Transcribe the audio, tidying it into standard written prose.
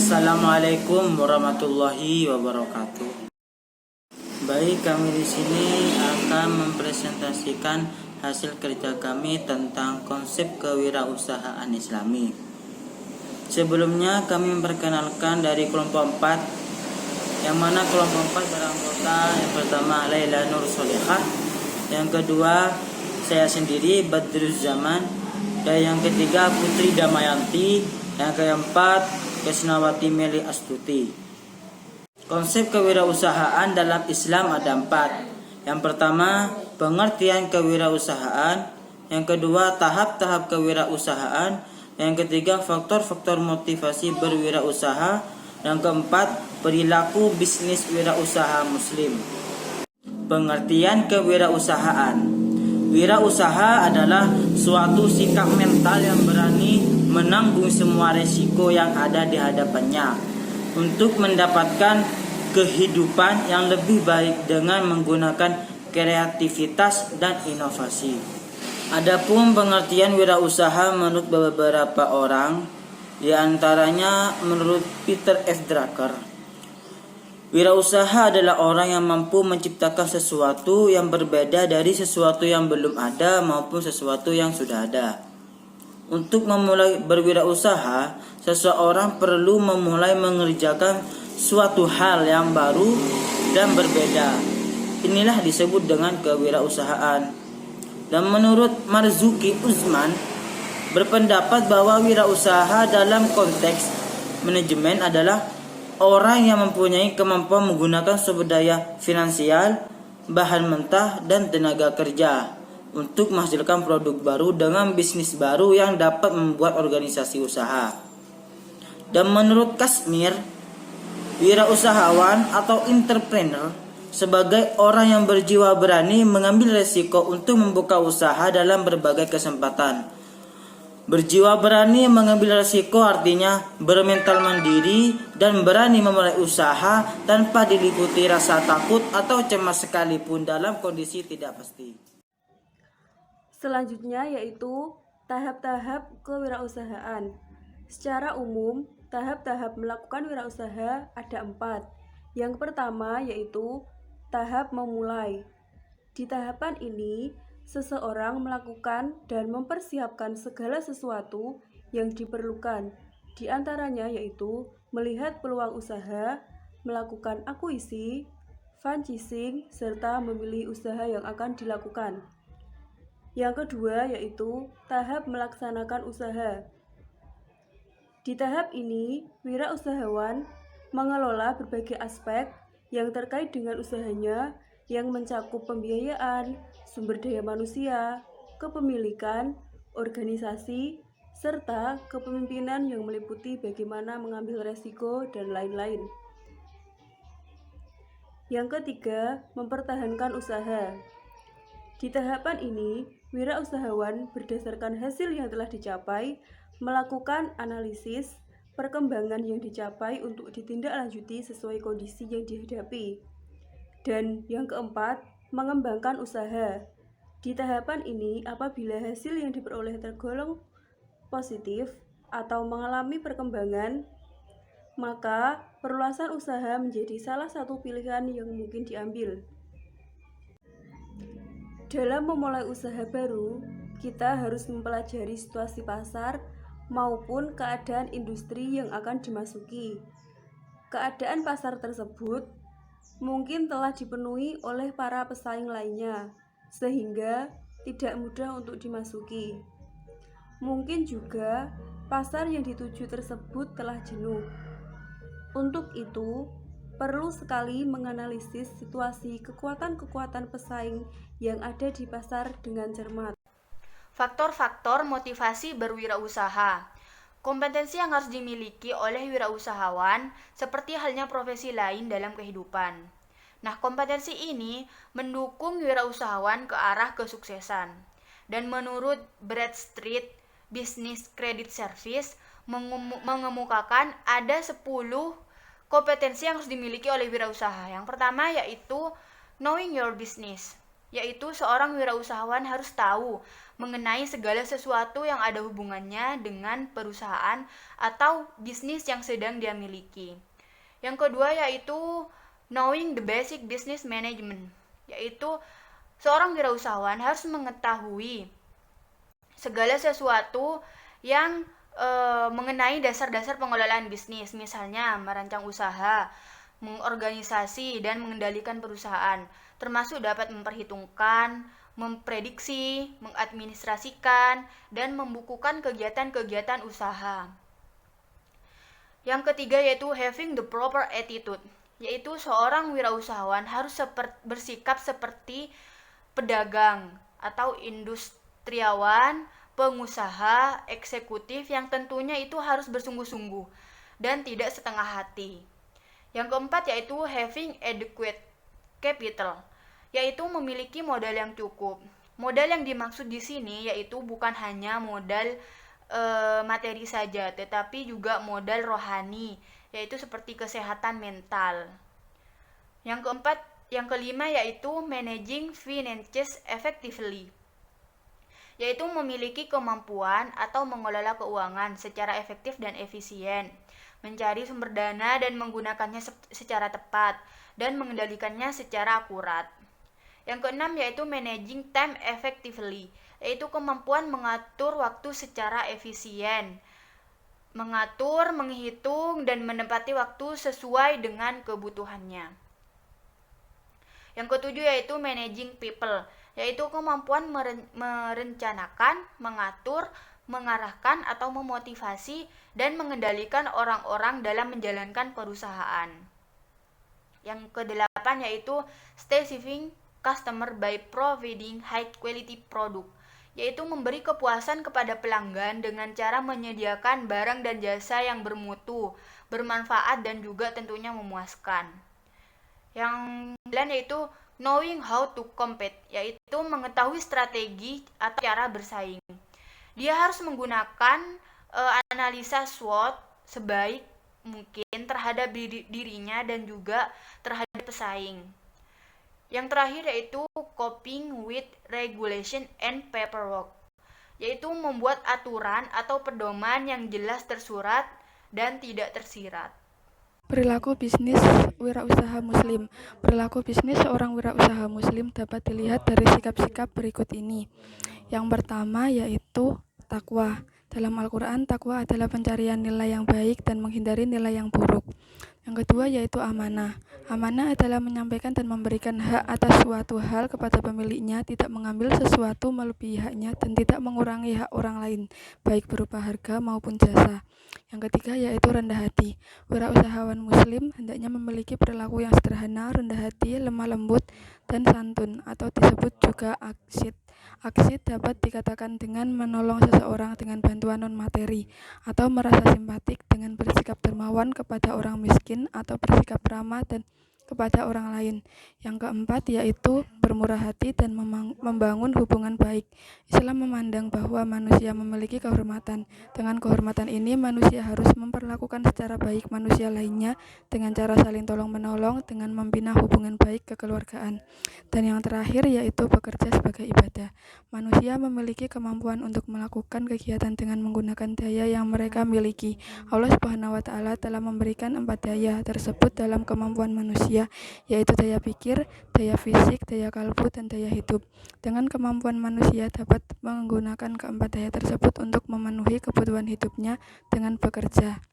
Assalamualaikum warahmatullahi wabarakatuh. Baik, kami di sini akan mempresentasikan hasil kerja kami tentang konsep kewirausahaan Islami. Sebelumnya kami memperkenalkan dari kelompok 4, yang mana kelompok 4 beranggota yang pertama Laila Nur Solihah, yang kedua saya sendiri Badruz Zaman, dan yang ketiga Putri Damayanti, yang keempat Kesnawati Meli Astuti. Konsep kewirausahaan dalam Islam ada 4. Yang pertama, pengertian kewirausahaan. Yang kedua, tahap-tahap kewirausahaan. Yang ketiga, faktor-faktor motivasi berwirausaha. Yang keempat, perilaku bisnis wirausaha muslim. Pengertian kewirausahaan. Wirausaha adalah suatu sikap mental yang berani menanggung semua resiko yang ada di hadapannya untuk mendapatkan kehidupan yang lebih baik dengan menggunakan kreativitas dan inovasi. Adapun pengertian wirausaha menurut beberapa orang, di antaranya menurut Peter F. Drucker, wirausaha adalah orang yang mampu menciptakan sesuatu yang berbeda dari sesuatu yang belum ada maupun sesuatu yang sudah ada. Untuk memulai berwirausaha, seseorang perlu memulai mengerjakan suatu hal yang baru dan berbeda. Inilah disebut dengan kewirausahaan. Dan menurut Marzuki Usman berpendapat bahwa wirausaha dalam konteks manajemen adalah orang yang mempunyai kemampuan menggunakan sumber daya finansial, bahan mentah, dan tenaga kerja untuk menghasilkan produk baru dengan bisnis baru yang dapat membuat organisasi usaha. Dan menurut Kasmir, wirausahawan atau entrepreneur sebagai orang yang berjiwa berani mengambil resiko untuk membuka usaha dalam berbagai kesempatan. Berjiwa berani mengambil resiko artinya bermental mandiri dan berani memulai usaha tanpa diliputi rasa takut atau cemas sekalipun dalam kondisi tidak pasti. Selanjutnya yaitu tahap-tahap kewirausahaan. Secara umum, tahap-tahap melakukan wirausaha ada 4. Yang pertama yaitu tahap memulai. Di tahapan ini, seseorang melakukan dan mempersiapkan segala sesuatu yang diperlukan. Di antaranya yaitu melihat peluang usaha, melakukan akuisisi, franchising, serta memilih usaha yang akan dilakukan. Yang kedua yaitu tahap melaksanakan usaha. Di tahap ini, wirausahawan mengelola berbagai aspek yang terkait dengan usahanya yang mencakup pembiayaan, sumber daya manusia, kepemilikan, organisasi, serta kepemimpinan yang meliputi bagaimana mengambil resiko dan lain-lain. Yang ketiga, mempertahankan usaha. Di tahapan ini, wirausahawan berdasarkan hasil yang telah dicapai, melakukan analisis perkembangan yang dicapai untuk ditindaklanjuti sesuai kondisi yang dihadapi. Dan yang keempat, mengembangkan usaha. Di tahapan ini, apabila hasil yang diperoleh tergolong positif atau mengalami perkembangan, maka perluasan usaha menjadi salah satu pilihan yang mungkin diambil. Dalam memulai usaha baru, kita harus mempelajari situasi pasar maupun keadaan industri yang akan dimasuki. Keadaan pasar tersebut mungkin telah dipenuhi oleh para pesaing lainnya, sehingga tidak mudah untuk dimasuki. Mungkin juga pasar yang dituju tersebut telah jenuh. Untuk itu, perlu sekali menganalisis situasi kekuatan-kekuatan pesaing yang ada di pasar dengan cermat. Faktor-faktor motivasi berwirausaha. Kompetensi yang harus dimiliki oleh wirausahawan seperti halnya profesi lain dalam kehidupan. Nah, kompetensi ini mendukung wirausahawan ke arah kesuksesan. Dan menurut Bradstreet Business Credit Service mengemukakan ada 10 kompetensi yang harus dimiliki oleh wirausaha. Yang pertama yaitu knowing your business. yaitu seorang wirausahawan harus tahu mengenai segala sesuatu yang ada hubungannya dengan perusahaan atau bisnis yang sedang dia miliki. Yang kedua yaitu knowing the basic business management, yaitu seorang wirausahawan harus mengetahui segala sesuatu yang mengenai dasar-dasar pengelolaan bisnis, misalnya merancang usaha, mengorganisasi dan mengendalikan perusahaan, termasuk dapat memperhitungkan, memprediksi, mengadministrasikan, dan membukukan kegiatan-kegiatan usaha. Yang ketiga yaitu having the proper attitude, yaitu seorang wirausahawan harus bersikap seperti pedagang atau industriawan, pengusaha, eksekutif yang tentunya itu harus bersungguh-sungguh dan tidak setengah hati. Yang keempat yaitu having adequate capital, yaitu memiliki modal yang cukup. Modal yang dimaksud di sini yaitu bukan hanya modal materi saja, tetapi juga modal rohani, yaitu seperti kesehatan mental. Yang kelima yaitu managing finances effectively, yaitu memiliki kemampuan atau mengelola keuangan secara efektif dan efisien, mencari sumber dana dan menggunakannya secara tepat, dan mengendalikannya secara akurat. Yang keenam yaitu managing time effectively, yaitu kemampuan mengatur waktu secara efisien, mengatur, menghitung, dan menempati waktu sesuai dengan kebutuhannya. Yang ketujuh yaitu managing people, yaitu kemampuan merencanakan, mengatur, mengarahkan atau memotivasi dan mengendalikan orang-orang dalam menjalankan perusahaan. Yang kedelapan yaitu stay saving customer by providing high quality product, yaitu memberi kepuasan kepada pelanggan dengan cara menyediakan barang dan jasa yang bermutu, bermanfaat dan juga tentunya memuaskan. Yang kemudian yaitu knowing how to compete, yaitu mengetahui strategi atau cara bersaing. Dia harus menggunakan analisa SWOT sebaik mungkin terhadap dirinya dan juga terhadap pesaing. Yang terakhir yaitu coping with regulation and paperwork, yaitu membuat aturan atau pedoman yang jelas tersurat dan tidak tersirat. Perilaku bisnis wirausaha muslim. Perilaku bisnis seorang wirausaha muslim dapat dilihat dari sikap-sikap berikut ini. Yang pertama yaitu takwa. Dalam Al-Quran, takwa adalah pencarian nilai yang baik dan menghindari nilai yang buruk. Yang kedua yaitu amanah. Amanah adalah menyampaikan dan memberikan hak atas suatu hal kepada pemiliknya, tidak mengambil sesuatu melebihi haknya, dan tidak mengurangi hak orang lain, baik berupa harga maupun jasa. Yang ketiga yaitu rendah hati. Wirausahawan muslim hendaknya memiliki perilaku yang sederhana, rendah hati, lemah lembut, dan santun, atau disebut juga aksid. Aksid dapat dikatakan dengan menolong seseorang dengan bantuan non-materi, atau merasa simpatik dengan bersikap dermawan kepada orang miskin, atau bersikap ramah dan kepada orang lain. Yang keempat yaitu bermurah hati dan membangun hubungan baik. Islam memandang bahwa manusia memiliki kehormatan. Dengan kehormatan ini manusia harus memperlakukan secara baik manusia lainnya dengan cara saling tolong-menolong, dengan membina hubungan baik kekeluargaan. Dan yang terakhir yaitu bekerja sebagai ibadah. Manusia memiliki kemampuan untuk melakukan kegiatan dengan menggunakan daya yang mereka miliki. Allah Subhanahu wa Ta'ala telah memberikan 4 daya tersebut dalam kemampuan manusia, yaitu daya pikir, daya fisik, daya kalbu, dan daya hidup. Dengan kemampuan manusia dapat menggunakan keempat daya tersebut untuk memenuhi kebutuhan hidupnya dengan bekerja.